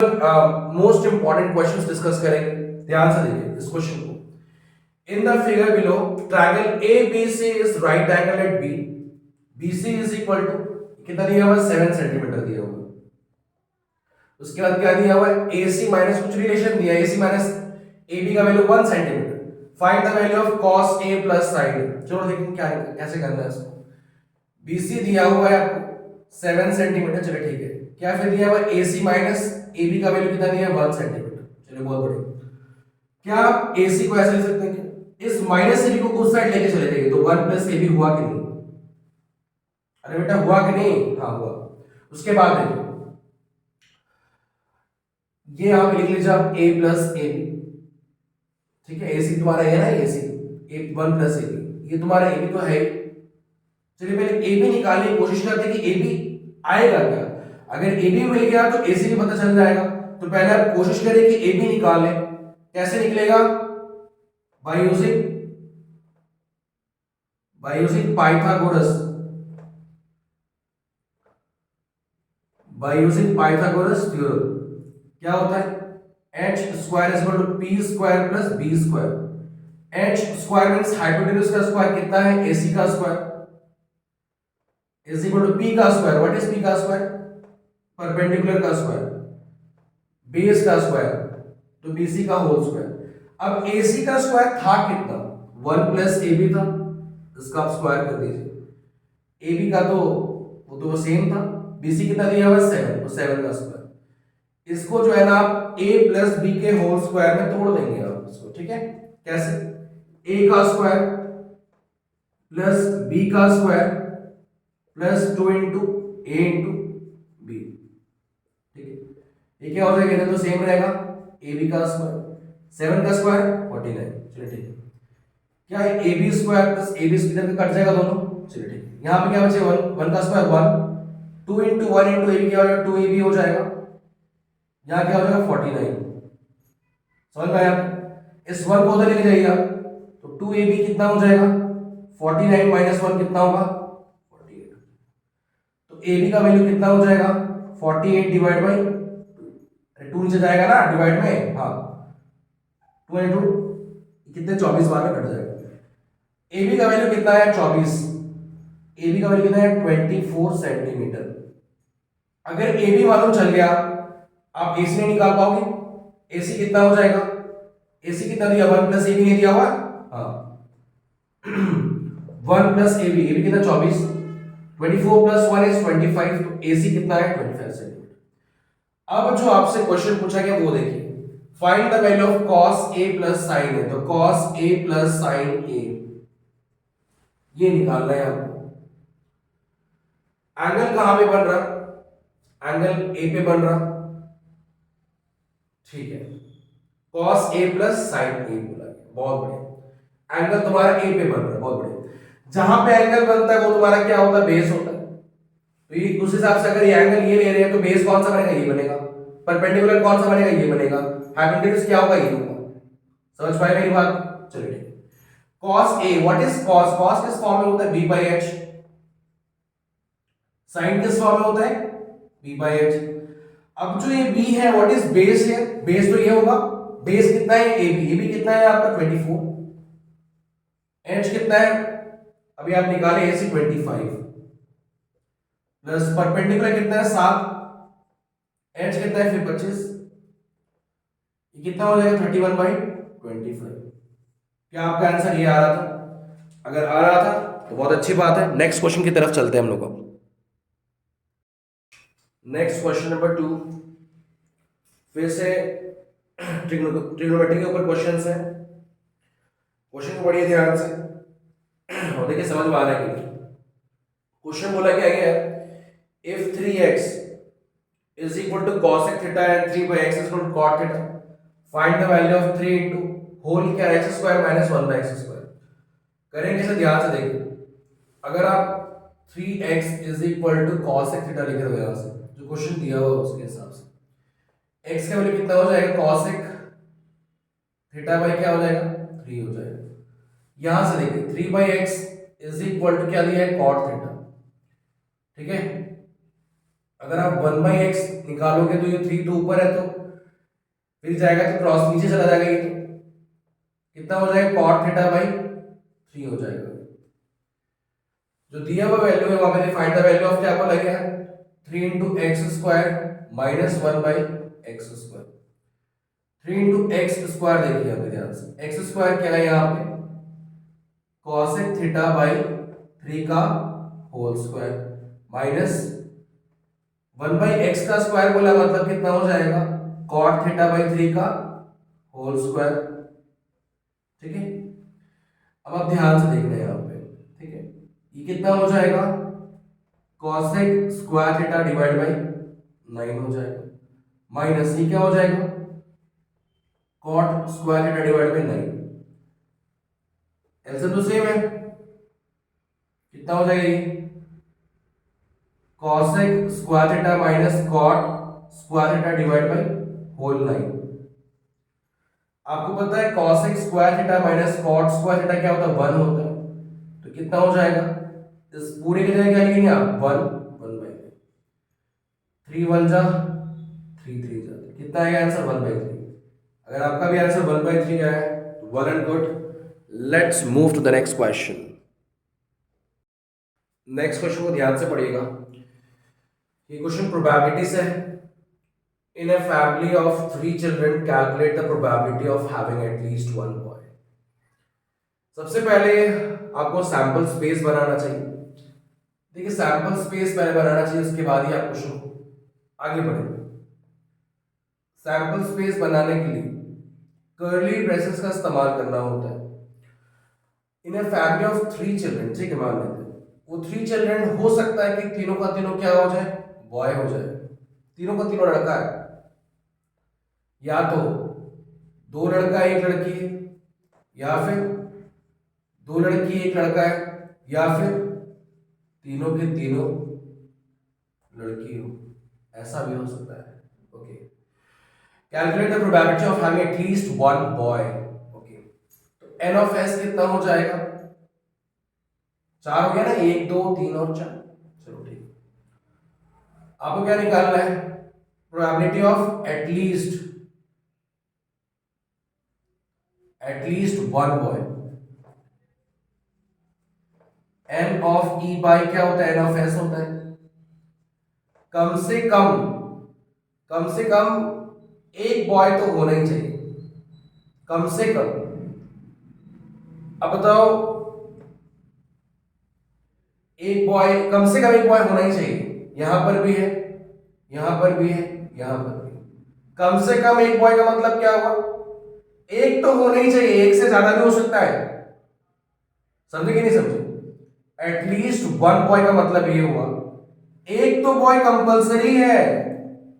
Most important questions discuss करेंगे। ध्यान से देखिए इस क्वेश्चन को। In the figure below triangle A B C is right angle at B, B C is equal to कितना दिया हुआ है 7 सेंटीमीटर दिया हुआ है। उसके बाद क्या दिया हुआ है ए सी माइनस कुछ रिलेशन दिया है, ए सी माइनस ए बी का value 1 centimetre. Find the value of cos a plus sin a। चलो देखिए क्या कैसे करना है इसको। बी सी दिया हुआ है आपको 7 सेंटीमीटर, चलो ठीक है। क्या फिर दिया हुआ है ए सी माइनस ए बी का वैल्यू कितना दिया है 1 सेंटीमीटर। चलिए बहुत बढ़िया। क्या आप ए सी को ऐसे लिख सकते हैं कि इस माइनस ए बी को उस साइड लेके चले जाइए तो 1 प्लस ए बी हुआ कि नहीं? अरे बेटा हुआ कि नहीं? हाँ हुआ। उसके बाद देखिए ये यहां पे लिख लीजिए आप a प्लस ए बी, ठीक है। ए सी तुम्हारा है ना, ए सी ए 1 प्लस ए बी, ये तुम्हारा ए बी तो है। चलिए पहले ए बी निकालने की कोशिश करते हैं कि ए बी आएगा क्या। अगर ए बी मिल गया तो ए सी भी पता चल जाएगा। तो पहले आप कोशिश करें कि ए बी निकाल लें। कैसे निकलेगा? By using Pythagoras, by using Pythagoras theorem. क्या होता है H square is equal to P square plus B square. H square means hypotenuse का स्क्वायर कितना है एसी का square is equal to P का स्क्वायर। व्हाट इज पी का square? Perpendicular का स्क्वायर, बेस का स्क्वायर, तो बीसी का होल स्क्वायर। अब एसी का स्क्वायर था कितना? 1 प्लस ए बी था, इसका आप स्क्वायर कर दीजिए। ए बी का तो वो तो सेम था। बीसी कितना दिया हुआ है 7, तो 7 का स्क्वायर। इसको जो है ना आप a प्लस बी के होल स्क्वायर में तोड़ देंगे आप इसको, ठीक है। कैसे? a का स्क्वायर प्लस b का square plus 2 into A into B, ठीक है। ये क्या हो जाएगा? तो सेम रहेगा ए बी का स्क्वायर 7 का स्क्वायर 49। चलिए ठीक है। क्या है A B square plus A B square cut जाएगा दोनों। चलिए ठीक है। यहाँ पे क्या बचे 1 का square 1, 2 into 1 into A B क्या हो जाएगा 2 ए बी हो जाएगा। यहाँ क्या हो जाएगा 49। समझ में आया? इस 1 को उधर लेके जाइए आप तो 2ab कितना हो जाएगा 49 माइनस 1 कितना होगा 48। तो ab का वैल्यू कितना हो जाएगा 48 डिवाइड बाई 2 नीचे जाएगा ना डिवाइड में, हाँ 2 इंटू कितने 24 बार में कट जाएगा। ab का वैल्यू कितना है 24, ab का वैल्यू कितना है 24 सेंटीमीटर। अगर ab मालूम चल गया आप एसी नहीं निकाल पाओगे। एसी कितना हो जाएगा? एसी कितना दिया 1 प्लस ए बी नहीं दिया हुआ, हाँ 1 प्लस ए बी कितना 24, 24 प्लस 1 इज 25, तो एसी कितना है 25 सेंटीमीटर। अब जो आपसे क्वेश्चन पूछा गया वो देखिए, find the value of cos a plus sin a। तो cos a plus sin a ये निकालना है आपको। एंगल कहां पे बन रहा? एंगल a पे बन रहा, ठीक है। cos a plus sin a बोला गया, बहुत बढ़िया। एंगल तुम्हारा a पे बन रहा है, बहुत बढ़िया। जहां पे एंगल बनता है वो तुम्हारा क्या होता है बेस होता है। तो ये उस हिसाब से अगर ये एंगल ये ले रहे हैं तो बेस कौन सा बनेगा? ये बनेगा। परपेंडिकुलर कौन सा बनेगा? ये बनेगा। हाइपोटेन्यूज क्या होगा? ये होगा। समझ पाए मेरी बात? चलिए ठीक है। cos a, what is cos? cos किस फॉर्म में होता है? b by h। sin किस फॉर्म में होता है? b by h। अब जो ये b है व्हाट इज बेस है? बेस तो ये होगा। बेस कितना है? ab कितना है आपका 24, h कितना है अभी आप निकाले ac 25 प्लस परपेंडिकुलर कितना है 7, h कितना है फिर 25, ये कितना हो जाएगा 31/25। क्या आपका आंसर ये आ रहा था? अगर आ रहा था तो बहुत अच्छी बात है। नेक्स्ट क्वेश्चन की तरफ चलते हैं हम लोग। नेक्स्ट क्वेश्चन नंबर 2 फिर से ट्रिग्नोमेट्री के ऊपर क्वेश्चंस है। क्वेश्चन को पढ़िए ध्यान से और देखिए समझ में आ रहा है कि नहीं। क्वेश्चन बोला क्या गया if 3x is equal to cosec theta and 3/x is equal to cot theta, find the value of 3 into whole क्या x square minus 1 by x square। करेंगे इसे ध्यान से देखिए। अगर आप 3x is equal to cosec theta लिख रहे हो यहाँ से जो क्वेश्चन दिया हुआ उसके हिसाब से x का वैल्यू कितना हो जाएगा cosec थीटा बाई क्या हो जाएगा 3 हो जाएगा। यहां से देखिए 3/x इज इक्वल टू क्या दिया है cot थीटा, ठीक है। अगर आप 1/x निकालोगे तो ये 3 तो ऊपर है, तो फिर जाएगा तो क्रॉस नीचे चला जाएगा, ये तो कितना हो जाएगा, cot थीटा बाई 3 हो जाएगा। जो दिया हुआ वैल्यू है वहां पे फाइंड द वैल्यू ऑफ क्या बोला गया है, 3 into x square minus 1/x²। 3 into x square देखिए आप ध्यान से, एक्स स्क्वायर क्या है यहाँ पे, cosec थीटा बाई 3 का होल स्क्वायर माइनस 1/x का स्क्वायर बोला, मतलब कितना हो जाएगा, cot थीटा बाई 3 का होल स्क्वायर। ठीक है, अब आप ध्यान से देखना है यहाँ पे, ठीक है, ये कितना हो जाएगा, cosec square theta divide by 9 हो जाएगा, माइनस ये क्या हो जाएगा, cot square theta divide by 9। LCM तो सेम है, कितना हो जाएगा ये, cosec square theta minus cot square theta divide by whole 9। आपको पता है cosec square theta minus cot square theta क्या होता है, 1 होता है, तो कितना हो जाएगा, इस पूरे की जगह क्या लिखेंगे आप, 1/3, 3 1 जा 3 3 जा, कितना आएगा आंसर, 1/3। अगर आपका भी आंसर 1/3 आया तो well and good. Let's move to the next question. Next question को ध्यान से पढ़िएगा, ये क्वेश्चन प्रोबेबिलिटी से है। In a family of 3 children, calculate the probability of having at least one boy. सबसे पहले आपको सैंपल स्पेस बनाना चाहिए। देखिए सैंपल स्पेस पहले बनाना चाहिए, उसके बाद ही आप क्वेश्चन को आगे बढ़ेंगे। सैंपल स्पेस बनाने के लिए कर्ली ब्रेसेस का इस्तेमाल करना होता है। इन ए फैमिली ऑफ 3 चिल्ड्रन, ठीक है, मान लेते हैं वो 3 चिल्ड्रन, हो सकता है कि तीनों का तीनों क्या हो जाए, बॉय हो जाए, तीनों का तीनों लड़का है, या तो 2 लड़का 1 लड़की है, या फिर 2 लड़की 1 लड़का है, या फिर तीनों के तीनों लड़की हो, ऐसा भी हो सकता है। Okay, calculate the probability of having at least one boy. Okay, तो एन ऑफ एस कितना हो जाएगा, 4 हो गया ना, 1 2 3 और 4। चलो ठीक, आपको क्या निकालना है, probability of at least one boy. N of E by क्या होता है, एन ऑफ एस होता है, कम से कम एक बॉय तो होना ही चाहिए, कम से कम। अब बताओ, एक बॉय, कम से कम एक बॉय होना ही चाहिए, यहां पर भी है, यहां पर भी है, यहां पर भी। कम से कम एक बॉय का मतलब क्या हुआ, एक तो होना ही चाहिए, एक से ज्यादा भी हो सकता है, समझे कि नहीं समझे। एटलीस्ट वन बॉय का मतलब ये हुआ एक तो बॉय कंपलसरी है,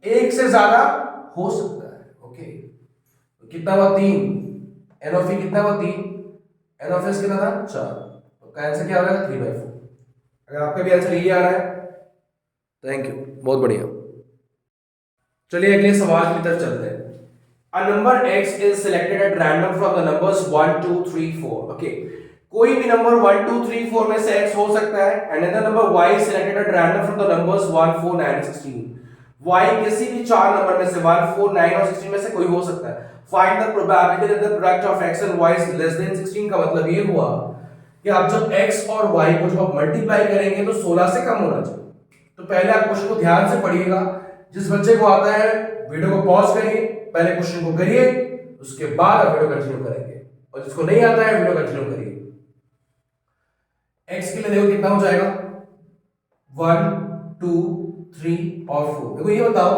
एक से ज्यादा हो सकता है। ओके, तो कितना हुआ, 3। एन ऑफ ई कितना हुआ, 3। एन ऑफ एस कितना था, 4। तो का आंसर क्या हो जाएगा, 3/4। अगर आपका भी आंसर यही आ रहा है, थैंक यू, बहुत बढ़िया। चलिए अगले सवाल की तरफ चलते हैं। A number x is selected at random from the numbers 1 2 3 4. Okay, कोई भी नंबर 1 2 3 4 में से x हो सकता है। Another number y is selected at random from the numbers 1 4 9 16. y किसी भी 4 नंबर में से 1 4 9 और 16 में से कोई हो सकता है। Find the probability that the product of x and y is less than 16। का मतलब ये हुआ कि आप जब x और y को जब आप मल्टीप्लाई करेंगे तो 16 से कम होना चाहिए। तो पहले आप क्वेश्चन को ध्यान से पढ़िएगा, जिस बच्चे को आता है वीडियो को पॉज करिए, पहले क्वेश्चन को करिए, उसके बाद आप वीडियो कंटिन्यू करेंगे, और जिसको नहीं आता है वीडियो कंटिन्यू करिए। x के लिए देखो कितना हो जाएगा, 1 2 3 और 4। देखो ये बताओ,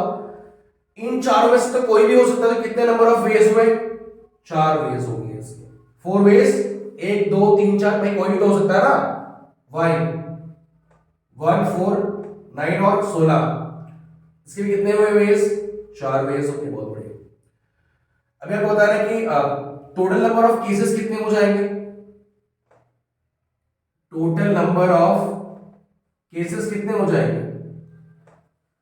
इन चारों में से तो कोई भी हो सकता है, तो कितने नंबर ऑफ वेज हुए, 4 वेज हो गए इसके। 4 वेज, 1 2 3 4, भाई कोई भी तो हो सकता है ना। y 1 4 9 और 16, इसके भी कितने हुए वेज, 4 वेज हो गए, बहुत बढ़िया। अभी आपको बताना है कि टोटल नंबर ऑफ केसेस कितने हो जाएंगे, टोटल नंबर ऑफ केसेस कितने हो जाएंगे,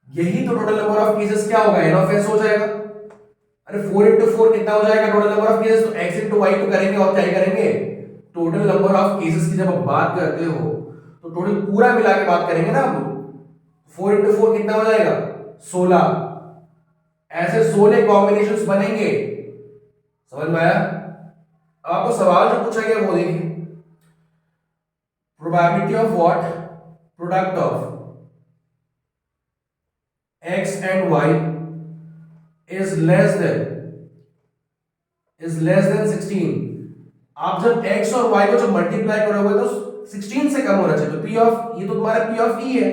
यही तो टोटल नंबर ऑफ केसेस क्या होगा, एन ऑफ एस हो जाएगा। अरे 4 इंटू 4 कितना हो जाएगा टोटल नंबर ऑफ केसेस, तो एक्स इंटू वाई तो करेंगे, और क्या करेंगे, टोटल नंबर ऑफ केसेस की जब आप बात करते हो तो टोटल पूरा मिला के बात करेंगे ना हम। 4 इंटू 4 कितना हो जाएगा 16। ऐसे 16 कॉम्बिनेशंस बनेंगे। समझ में आया? आपको सवाल जो पूछा गया वो देखिए, probability of what, product of x and y is less than 16। आप जब x और y को जब मल्टीप्लाई करोगे तो 16 से कम होना चाहिए। तो p ऑफ, ये तो तुम्हारा p ऑफ e है,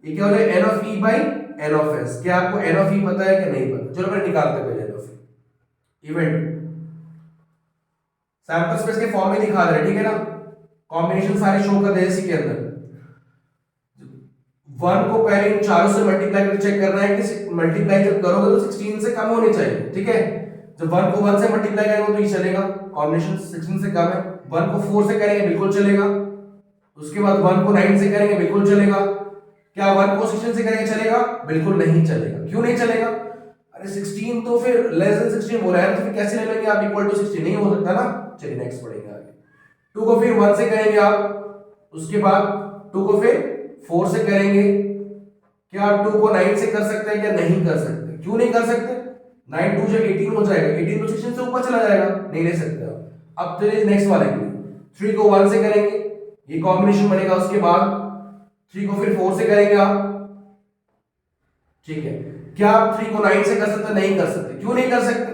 ये क्या हो जाएगा n of e by n of s। क्या आपको n ऑफ e पता है कि नहीं पता? चलो पहले निकालते पहले n of e। Event sample space के फॉर्म में दिखा दे रहे, ठीक है ना, कॉम्बिनेशन सारे शो कर दे इसी के अंदर। 1 को पहले इन चारों से मल्टीप्लाई करके चेक करना है कि मल्टीप्लाई जब करोगे तो 16 से कम होनी चाहिए, ठीक है। जब 1 को 1 से मल्टीप्लाई करेंगे तो ये चलेगा, कॉम्बिनेशन 16 से कम है। 1 को 4 से करेंगे बिल्कुल चलेगा, उसके बाद 1 को 9 से करेंगे बिल्कुल चलेगा। क्या 1 को 16 से करेंगे चलेगा? बिल्कुल नहीं चलेगा। क्यों नहीं चलेगा? अरे 16 तो फिर लेस देन 16 बोला है, तो फिर कैसे ले लेंगे आप इक्वल टू 16? नहीं हो सकता ना। चलिए नेक्स्ट पढ़ेंगे आगे। 2 को फिर 1 से करेंगे आप, उसके बाद 2 को फिर 4 से करेंगे। क्या आप 2 को 9 से कर सकते हैं? क्या नहीं कर सकते? क्यों नहीं कर सकते? 9 2 जब 18 हो जाएगा, 18 तो 16 से ऊपर चला जाएगा, नहीं ले सकते आप। अब चलिए नेक्स्ट वाले के लिए, 3 को 1 से करेंगे, ये कॉम्बिनेशन बनेगा। उसके बाद 3 को फिर 4 से करेंगे आप, ठीक है। क्या आप 3 को 9 से कर सकते? नहीं कर सकते। क्यों नहीं कर सकते?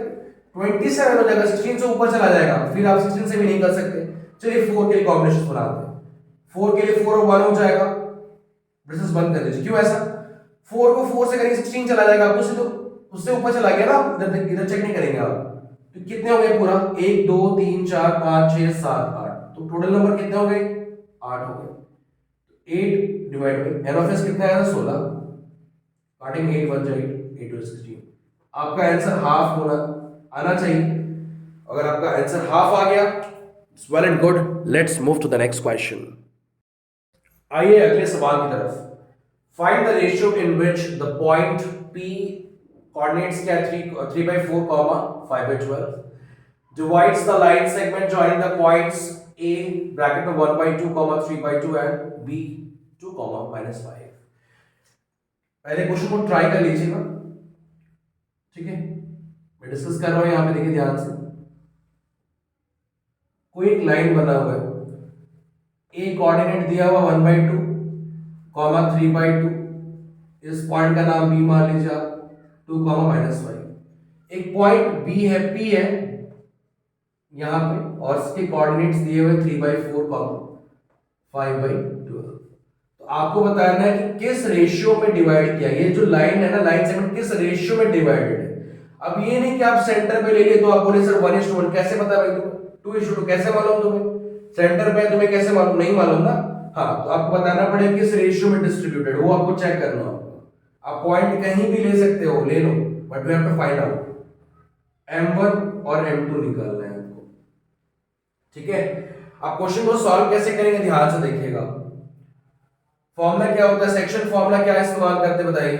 27 हो जाएगा, 16 से ऊपर चला जाएगा, फिर आप 16 से भी नहीं कर सकते। चलिए 4 के लिए कॉम्बिनेशन बनाते हैं। 4 के लिए 4 और 1 हो जाएगा, ब्रेसेस बंद कर दीजिए। क्यों ऐसा? 4 को 4 से करेंगे 16 चला जाएगा, आपको तो उससे ऊपर चला गया ना, इधर चेक नहीं करेंगे आप। तो कितने हो गए पूरा? 1 2 3 4 5 6 7 8, तो टोटल नंबर कितने हो गए? 8 हो गए। 8 divide by n of s कितना आया? 16। काटेंगे 8 1 जा 8 2 16। आपका आंसर हाफ होना आना चाहिए। अगर आपका आंसर हाफ आ गया, it's well and good. Let's move to the next question. आइए अगले सवाल की तरफ। Find the ratio in which the point P coordinates क्या 3/4, 5/12 divides the line segment joining the points A bracket में 1/2, 3/2 and B 2, -5। पहले क्वेश्चन को try कर लीजिएगा, ठीक है। मैं डिस्कस कर रहा हूं, यहां पे देखिए ध्यान से। कोई एक लाइन बना हुआ है, ए कोऑर्डिनेट दिया हुआ 1/2, 3/2। इस पॉइंट का नाम बी मान लीजिए आप, 2, -5। एक पॉइंट बी है, पी है यहां पे, और इसके कोऑर्डिनेट्स दिए हुए 3/4, 5/12। तो आपको बताना है कि किस रेशियो में डिवाइड किया। ये जो लाइन है ना, लाइन सेगमेंट किस रेशियो में डिवाइडेड है। अब ये नहीं कि आप सेंटर पे ले लिए तो आप बोले सर 1:1। कैसे पता भाई तुम्हें? 2:2 कैसे मालूम तुम्हें? सेंटर पे तुम्हें कैसे मालूम? नहीं मालूम ना। हाँ, तो आपको बताना पड़ेगा किस रेशियो में डिस्ट्रीब्यूटेड, वो आपको चेक करना होगा। आप पॉइंट कहीं भी ले सकते हो, ले लो, but we have to find out. m1 और m2 निकालना है आपको, ठीक है। आप क्वेश्चन को सॉल्व कैसे करेंगे ध्यान से देखिएगा। फॉर्मूला क्या होता है? सेक्शन फॉर्मूला क्या इस्तेमाल करते बताइए।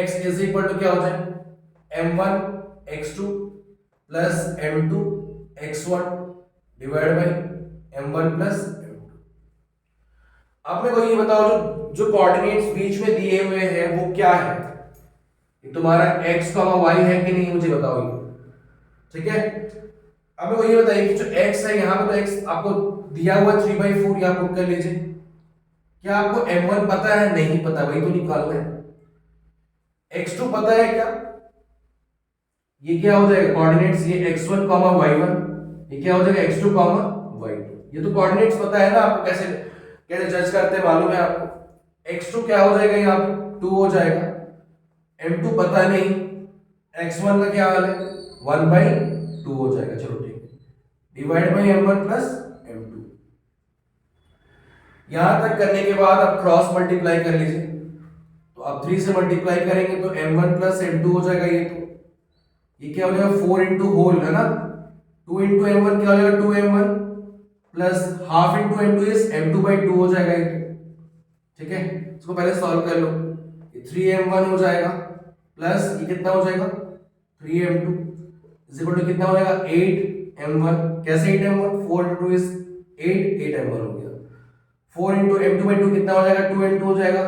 x इज इक्वल टू क्या होता है? m1 x2 plus m2 x1 divide by m1 plus m2। अब मेरे को ये बताओ, जो कोऑर्डिनेट्स बीच में दिए हुए हैं वो क्या है? ये तुम्हारा x, y है कि नहीं, मुझे बताओ ये, ठीक है। अब मेरे को ये बताइए कि जो x है यहाँ पे, तो x आपको दिया हुआ 3/4, यहाँ पुट कर लीजिए। क्या आपको m1 पता है? नहीं पता, वही तो निकालना है। x2 पता है क्या? ये क्या हो जाएगा कोऑर्डिनेट्स? ये x1, y1, ये क्या हो जाएगा x2, y2। ये तो कोऑर्डिनेट्स पता है ना आपको, कैसे कैसे जज करते हैं मालूम है आपको। x2 क्या हो जाएगा? यहाँ पे 2 हो जाएगा। m2 पता नहीं, x1 का क्या हाल है? 1/2 हो जाएगा। चलो ठीक है, divide by m1 plus m2। यहां तक करने के बाद आप क्रॉस मल्टीप्लाई कर लीजिए। तो आप 3 से मल्टीप्लाई करेंगे तो m1 प्लस m2 हो जाएगा। ये क्या हो जाएगा? 4 इंटू होल है ना, 2 इंटू m1 क्या हो जाएगा? 2m1 plus half into m2 is m2/2 हो जाएगा ये, ठीक है। इसको पहले सॉल्व कर लो। ये 3m1 हो जाएगा प्लस ये कितना हो जाएगा? 3m2 इज इक्वल टू कितना हो जाएगा? 8m1। कैसे 8m1? 4 इंटू 2 इज 8, 8m1 हो गया। 4 इंटू m2/2 कितना हो जाएगा? 2m2 हो जाएगा,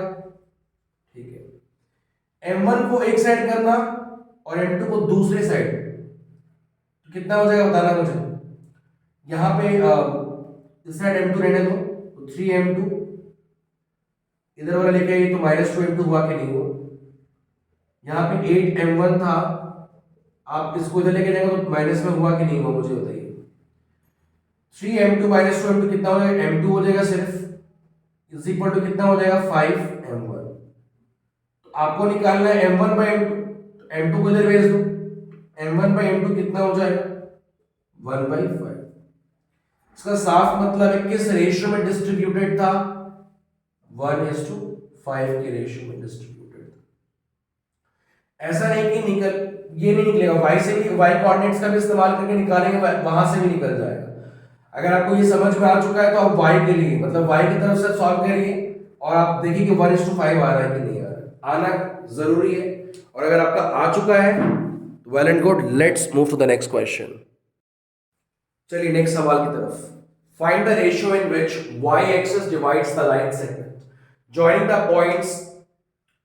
m1 को एक साइड करना और m2 को दूसरे साइड, तो कितना हो जाएगा बताना मुझे। यहां पे इस साइड m2 रहने दो, तो 3m2, इधर वाला लेके आइए तो -2m2 हुआ कि नहीं हुआ। यहाँ पे 8m1 था, आप इसको इधर लेके जाएंगे तो माइनस में हुआ कि नहीं हुआ मुझे बताइए। 3m2 -2m2 कितना हो जाएगा, m2 हो जाएगा सिर्फ, इज इक्वल टू कितना हो जाएगा 5m1। तो आपको निकालना है m1 by m2, तो m2 को इधर भेज दो, m1 by m2 कितना हो जाएगा 1/5। इसका साफ मतलब है किस रेशियो में डिस्ट्रीब्यूटेड था, 1:5 के रेशियो में डिस्ट्रीब्यूटेड था। ऐसा नहीं कि ये नहीं निकलेगा, y से भी, y कोऑर्डिनेट्स का भी इस्तेमाल करके निकालेंगे, वहां से भी निकल जाएगा। अगर आपको ये समझ में आ चुका है तो आप y के लिए मतलब y की तरफ से सॉल्व करिए और आप देखिए कि 1:5 आ रहा है कि नहीं आ रहा है। आना जरूरी है, और अगर आपका आ चुका है तो well and good, let's move to the next question. चलिए नेक्स्ट सवाल की तरफ। Find the ratio in which y axis divides the line segment joining the points,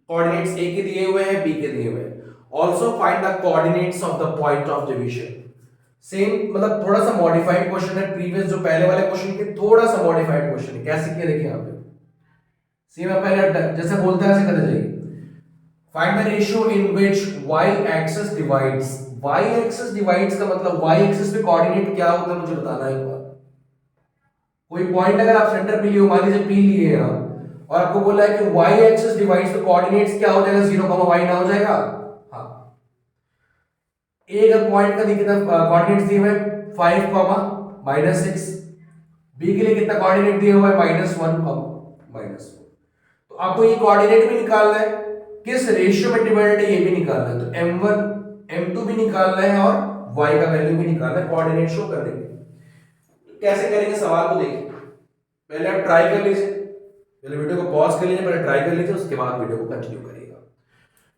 coordinates a के दिए हुए हैं, b के दिए हुए हैं। Also find the coordinates of the point of division. Same मतलब थोड़ा सा मॉडिफाइड क्वेश्चन है, प्रीवियस जो पहले वाले क्वेश्चन के थोड़ा सा मॉडिफाइड क्वेश्चन है। कैसे किया देखिए यहाँ पे, सेम है पहले जैसे बोलते हैं ऐसे करते जाइए। Find the ratio in which y axis divides, y axis divides का मतलब y एक्सिस पे कोऑर्डिनेट क्या होता है मुझे बताना है एक बार। कोई पॉइंट अगर आप सेंटर पे लिए हो, मान लीजिए p लिए हैं और आपको बोला है कि y एक्सिस डिवाइड्स पे कोऑर्डिनेट्स क्या हो जाएगा, 0, y ना हो जाएगा। हाँ, एक पॉइंट का कितना कोऑर्डिनेट्स दिए हुए 5, -6, बी के लिए कितना कोऑर्डिनेट दिया हुआ है -1, -4। तो आपको ये कोऑर्डिनेट भी निकालना है, किस रेशियो में डिवाइडेड है ये भी निकालना है। तो m1 m2 भी निकालना है और y का वैल्यू भी निकालना है कोऑर्डिनेट शो करने के। तो कैसे करेंगे सवाल को देखिए, पहले आप ट्राई कर लीजिए, पहले वीडियो को पॉज कर लीजिए, पहले ट्राई कर लीजिए, उसके बाद वीडियो को कंटिन्यू करिएगा।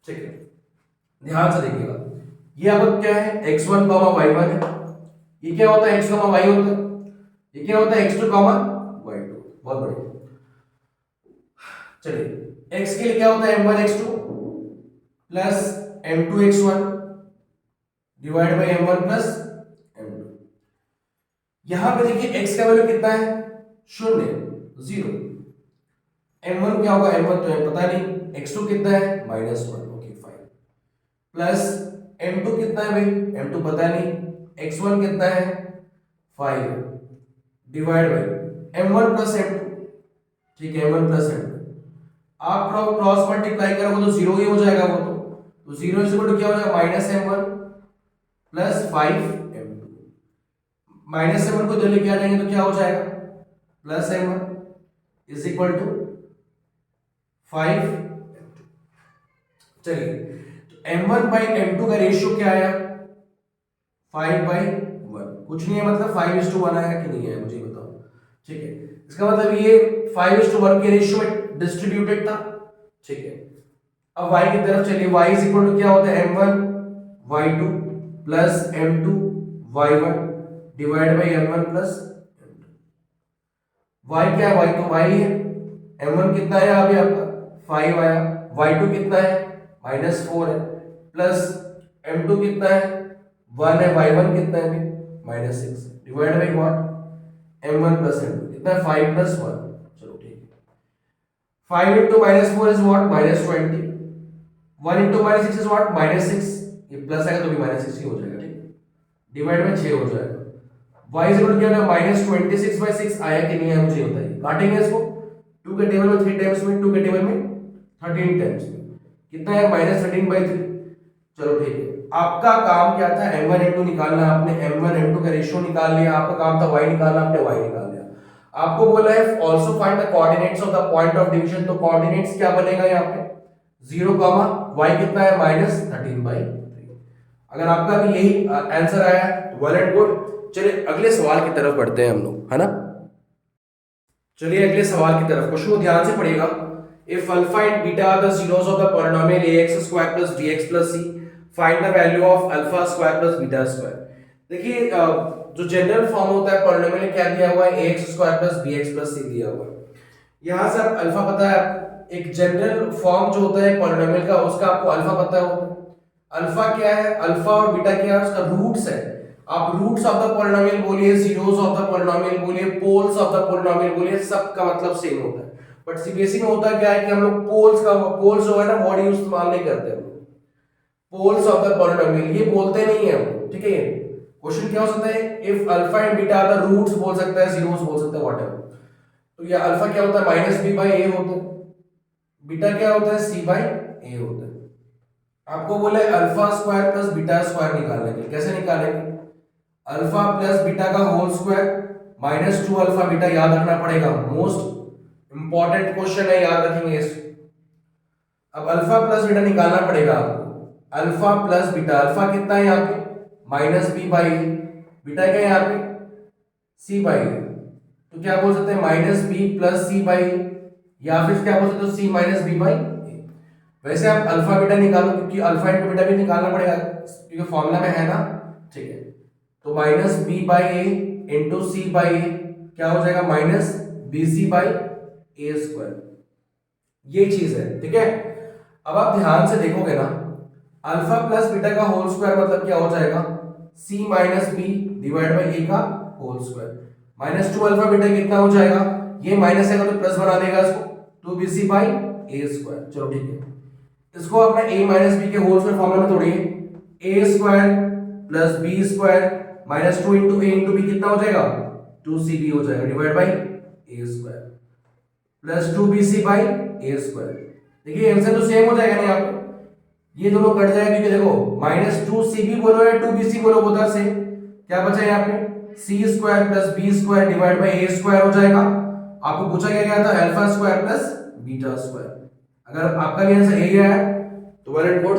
ठीक है, ध्यान से देखिएगा। ये अब क्या है, x1, y1 है। ये क्या होता है, x, y होता है। ये क्या होता है, x2, y2। बहुत बढ़िया। चलिए x के लिए क्या होता है, m1 x2 plus m2 x1 divide by m1 plus m2। यहां पे देखिए x का वैल्यू कितना है, 0। m1 क्या होगा, m1 तो पता नहीं, x2 कितना है -1, ओके फाइन, प्लस m2 कितना है भाई, m2 पता नहीं, x1 कितना है 5 divide by m1 plus m2। ठीक है, m1 प्लस m2 आप क्रॉस मल्टीप्लाई करोगे तो 0 ही हो जाएगा वो, तो 0 इज इक्वल टू क्या हो जाएगा -m1 प्लस 5m2। -m1 को इधर लेके आ जाएंगे तो क्या हो जाएगा +m1 is equal to 5m2। चलिए तो m1 बाई m2 का रेशियो क्या आया, 5/1। कुछ नहीं है, मतलब 5:1 आया कि नहीं आया मुझे बताओ। ठीक है, इसका मतलब ये 5:1 के रेशियो में डिस्ट्रीब्यूटेड था। ठीक है, अब y की तरफ चलिए, y इज इक्वल टू क्या होता है, m1 y2 plus m2 y1 divide by m1 plus m2। y क्या है, y तो y है, m1 कितना है अभी आपका 5 आया, y2 कितना है -4 है, प्लस m2 कितना है 1 है, y1 कितना है -6 divide by what m1 plus m2 कितना है 5 प्लस 1। चलो ठीक है, 5 into -4 is what, -20, 1 into -6 is what, -6, ये प्लस आएगा तो भी -6 ही हो जाएगा। ठीक है, डिवाइड में 6 हो जाएगा। y इज इक्वल टू क्या है, -26/6 आया कि नहीं आया मुझे बताइए। काटेंगे इसको, 2 के टेबल में 3 टाइम्स में, 2 के टेबल में 13 टाइम्स में, कितना है -13/3। चलो ठीक है, आपका काम क्या था, m1 m2 निकालना। आपने m1 m2 का रेशियो निकाल लिया, आपका काम था y निकालना, आपने y निकाल लिया। आपको बोला है also find the coordinates of the point of division, तो कोऑर्डिनेट्स क्या बनेगा यहाँ पे 0, y कितना है -13/3। अगर आपका भी यही आंसर आया वेल एंड गुड। चलिए अगले सवाल की तरफ बढ़ते हैं हम लोग, है ना। चलिए अगले सवाल की तरफ, क्वेश्चन को ध्यान से पढ़िएगा। If alpha and beta are the zeros of the polynomial ax² + bx + c, find the value of alpha square + beta square. देखिए जो जनरल फॉर्म होता है पॉलिनोमियल में क्या दिया हुआ है, ax² + bx + c दिया हुआ है। यहां से आप अल्फा पता है एक जनरल फॉर्म जो होता है पॉलिनोमियल का, उसका आपको अल्फा पता होता है। अल्फा क्या है, अल्फा और बीटा क्या है, उसका रूट्स है। आप रूट्स ऑफ द पॉलिनोमियल बोलिए, जीरोस ऑफ द पॉलिनोमियल बोलिए, पोल्स ऑफ द पॉलिनोमियल बोलिए, सब का मतलब सेम होता है। बट सीबीएसई में होता क्या है कि हम लोग पोल्स जो है ना वर्ड यूज इस्तेमाल नहीं करते हम। पोल्स ऑफ द पॉलिनोमियल ये बोलते नहीं है हम, ठीक है। क्वेश्चन क्या हो सकता है, if alpha and beta are the roots बोल सकता है, जीरोस बोल सकता है, व्हाटएवर। तो ये अल्फा क्या होता है, माइनस बी बाई ए होता है, बीटा क्या होता है, सी बाई ए होता है। आपको बोले alpha square plus beta square निकालने के, कैसे निकालेंगे, अल्फा प्लस बीटा का whole square minus 2 alpha beta, याद रखना पड़ेगा, मोस्ट इंपॉर्टेंट क्वेश्चन है, याद रखेंगे इसको। अब अल्फा प्लस बीटा निकालना पड़ेगा आपको, अल्फा प्लस बीटा, अल्फा कितना है यहाँ पे माइनस बी बाई, बीटा क्या है यहाँ पे सी बाई, तो क्या बोल सकते हैं minus B plus C by, या फिर क्या बोल सकते हो सी माइनस बी बाई। वैसे आप अल्फा बीटा निकालो, क्योंकि अल्फा इंटू बीटा भी निकालना पड़ेगा क्योंकि फॉर्मूला में है ना, ठीक है। तो minus B by A into C by A क्या हो जाएगा, minus B C by A square, ये चीज है, ठीक है। अब आप ध्यान से देखोगे ना, अल्फा प्लस बीटा का होल स्क्वायर मतलब क्या हो जाएगा, C minus B divide by A का whole square, minus 2 alpha beta कितना हो जाएगा, ये माइनस है तो प्लस बना देगा इसको, 2bc बाई ए स्क्वायर। चलो ठीक है, इसको अपने a माइनस बी के होल स्क्वायर फॉर्मूला में तोड़िए, a square plus B square minus 2 into A into B कितना हो जाएगा, 2cb हो जाएगा divide by A square plus 2bc by A square. देखिए आंसर तो सेम हो जाएगा ना, यहाँ पे ये दोनों कट जाएगा क्योंकि देखो माइनस 2cb बोलो या 2bc बोलो बोथ आर सेम, क्या बचा यहाँ पे C square plus B square divide by A square हो जाएगा। आपको पूछा गया था alpha square plus beta square, अगर आपका भी आंसर ए है तो वेल एंड गुड।